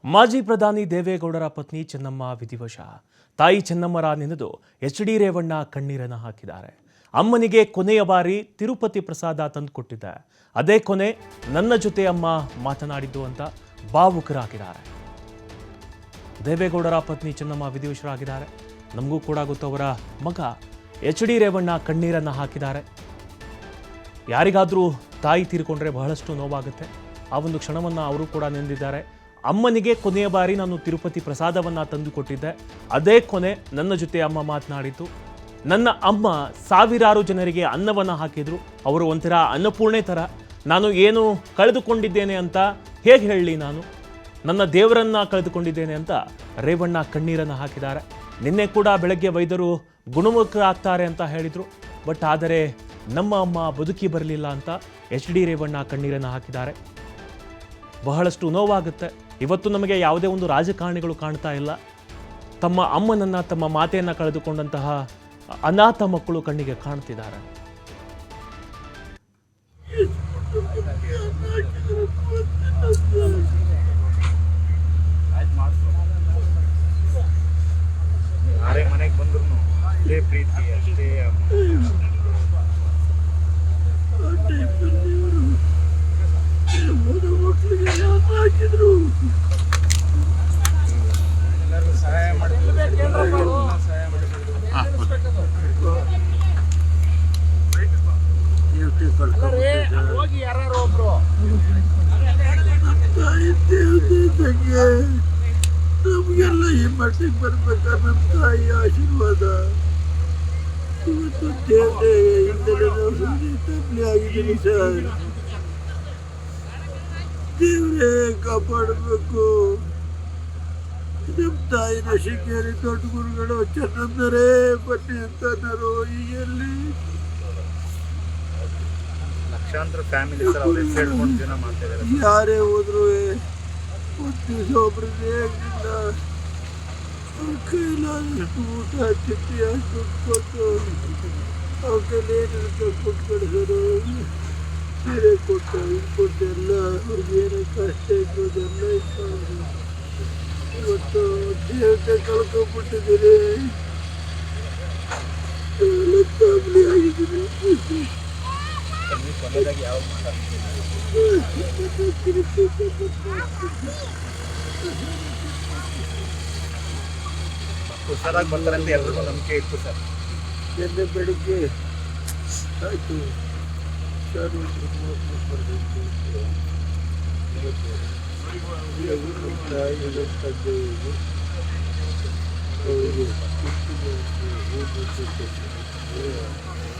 ಮಾಜಿ ಪ್ರಧಾನಿ ದೇವೇಗೌಡರ ಪತ್ನಿ ಚೆನ್ನಮ್ಮ ವಿಧಿವಶ. ತಾಯಿ ಚೆನ್ನಮ್ಮರ ನೆನೆದು ಎಚ್.ಡಿ. ರೇವಣ್ಣ ಕಣ್ಣೀರನ್ನು ಹಾಕಿದ್ದಾರೆ. ಅಮ್ಮನಿಗೆ ಕೊನೆಯ ಬಾರಿ ತಿರುಪತಿ ಪ್ರಸಾದ ತಂದುಕೊಟ್ಟಿದ್ದೆ, ಅದೇ ಕೊನೆ, ನನ್ನ ಜೊತೆ ಅಮ್ಮ ಮಾತನಾಡಿದ್ದು ಅಂತ ಭಾವುಕರಾಗಿದ್ದಾರೆ. ದೇವೇಗೌಡರ ಪತ್ನಿ ಚೆನ್ನಮ್ಮ ವಿಧಿವಶರಾಗಿದ್ದಾರೆ. ನಮಗೂ ಕೂಡ ಗೊತ್ತು, ಅವರ ಮಗ ಎಚ್.ಡಿ. ರೇವಣ್ಣ ಕಣ್ಣೀರನ್ನು ಹಾಕಿದ್ದಾರೆ. ಯಾರಿಗಾದರೂ ತಾಯಿ ತೀರಿಕೊಂಡ್ರೆ ಬಹಳಷ್ಟು ನೋವಾಗುತ್ತೆ. ಆ ಒಂದು ಕ್ಷಣವನ್ನು ಅವರು ಕೂಡ ನೆನೆದಿದ್ದಾರೆ. ಅಮ್ಮನಿಗೆ ಕೊನೆಯ ಬಾರಿ ನಾನು ತಿರುಪತಿ ಪ್ರಸಾದವನ್ನು ತಂದು ಕೊಟ್ಟಿದ್ದೆ, ಅದೇ ಕೊನೆ, ನನ್ನ ಜೊತೆ ಅಮ್ಮ ಮಾತನಾಡಿತು. ನನ್ನ ಅಮ್ಮ ಸಾವಿರಾರು ಜನರಿಗೆ ಅನ್ನವನ್ನು ಹಾಕಿದ್ರು. ಅವರು ಒಂಥರ ಅನ್ನಪೂರ್ಣೆ ಥರ. ನಾನು ಏನು ಕಳೆದುಕೊಂಡಿದ್ದೇನೆ ಅಂತ ಹೇಗೆ ಹೇಳಲಿ, ನಾನು ನನ್ನ ದೇವರನ್ನ ಕಳೆದುಕೊಂಡಿದ್ದೇನೆ ಅಂತ ರೇವಣ್ಣ ಕಣ್ಣೀರನ್ನು ಹಾಕಿದ್ದಾರೆ. ನಿನ್ನೆ ಕೂಡ ಬೆಳಗ್ಗೆ ವೈದ್ಯರು ಗುಣಮುಖರಾಗ್ತಾರೆ ಅಂತ ಹೇಳಿದರು. ಬಟ್ ಆದರೆ ನಮ್ಮ ಅಮ್ಮ ಬದುಕಿ ಬರಲಿಲ್ಲ ಅಂತ ಎಚ್.ಡಿ. ರೇವಣ್ಣ ಕಣ್ಣೀರನ್ನು ಹಾಕಿದ್ದಾರೆ. ಬಹಳಷ್ಟು ನೋವಾಗುತ್ತೆ. ಇವತ್ತು ನಮಗೆ ಯಾವುದೇ ಒಂದು ರಾಜಕಾರಣಿಗಳು ಕಾಣ್ತಾ ಇಲ್ಲ. ತಮ್ಮ ಅಮ್ಮನನ್ನು, ತಮ್ಮ ಮಾತೆಯನ್ನು ಕಳೆದುಕೊಂಡಂತಹ ಅನಾಥ ಮಕ್ಕಳು ಕಣ್ಣಿಗೆ ಕಾಣ್ತಿದ್ದಾರೆ. ಯಾರೇ ಮನೆಗೆ ಬಂದ್ರು ಅಷ್ಟೇ ಪ್ರೀತಿ, ಅಷ್ಟೇ ಎಲ್ಲರೂ ಸಹಾಯ ಮಾಡಿದ್ರು. ಯಾರು ಒಬ್ರು ನಮಗೆಲ್ಲ ಈ ಮಟ್ಟಿಗೆ ಬರ್ಬೇಕಾದ್ರೆ ನಮ್ಮ ತಾಯಿ ಆಶೀರ್ವಾದ. ಇವತ್ತು ದೇವರೇ ಇಂದಲೇ ನಾವು ತಪ್ಪಲಿ ಆಗಿದ್ದೀನಿ ಸರ್. ದೇವರೇ ಕಾಪಾಡಬೇಕು. ನಮ್ಮ ತಾಯಿನ ಶಿಕ್ಷೆಯಲ್ಲಿ ದೊಡ್ಡ ಗುರುಗಳು ಚೆನ್ನಂದರೆ ಬನ್ನಿ ಅಂತನರು. ಈಗೆಲ್ಲಿ ಲಕ್ಷಾಂತರ ಫ್ಯಾಮಿಲಿ ಯಾರೇ ಹೋದ್ರು ಒಂದು ದಿವಸ ಒಬ್ರಿಗೆ ಆಗಿಲ್ಲ. ಅವ್ರ ಕೈಲಾದಷ್ಟು ಊಟ ತಿಂಡಿ ಅಷ್ಟು ಕೊಟ್ಟು ಅವ್ರ ಕೈಲಿ ಏನಿರುತ್ತೆ ಕೊಟ್ಟು ಕಳಿಸೋರು. ಸೀರೆ ಕೊಟ್ಟು ಇದು ಕೊಟ್ಟು ಎಲ್ಲ ಅವ್ರಿಗೆ ಏನೋ ಕಷ್ಟ ಇದ್ದೋದೆಲ್ಲ ಇತ್ತು. ಇವತ್ತು ದೇವತೆ ಕಳ್ಕೊಂಡ್ಬಿಟ್ಟಿದ್ದೀರಿ, ಎಲ್ಲ ಫ್ಯಾಮಿಲಿ ಆಗಿದ್ದೀನಿ. ಹುಷಾರಾಗಿ ಬರ್ತಾರೆ ಅಂತ ಎಲ್ರಿಗೂ ನಂಬಿಕೆ ಇತ್ತು ಸರ್. ನಿನ್ನೆ ಬೆಳಿಗ್ಗೆ ಆಯಿತು ಸರ್,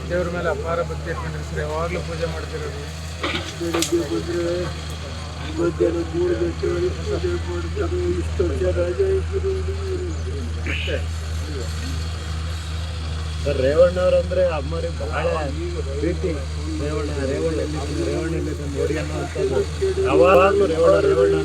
ದೇವ್ರ ಮೇಲೆ ಅಪಾರ ಭಕ್ತಿ ಇಟ್ಕೊಂಡ್ರಿ ಸರ್. ಯಾವಾಗಲೂ ಪೂಜೆ ಮಾಡ್ತಿರೋದು. ಬೆಳಿಗ್ಗೆ ಬಂದರೆ ಮಧ್ಯಾಹ್ನ 3 ಗಂಟೆವರೆಗೆ ಪೂಜೆ ಮಾಡ್ತಾರೆ. ಇಷ್ಟು ವರ್ಷ ರಾಜ ಇದ್ದರು ಸರ್. ರೇವಣ್ಣವ್ರಂದ್ರೆ ಅಮ್ಮರಿಗೆ ಬಹಳ ಪ್ರೀತಿ. ರೇವಣ್ಣ ನೋಡಿ ಅನ್ನೋಂಥದ್ದು ಯಾವಾಗಲೂ ರೇವಣ್ಣ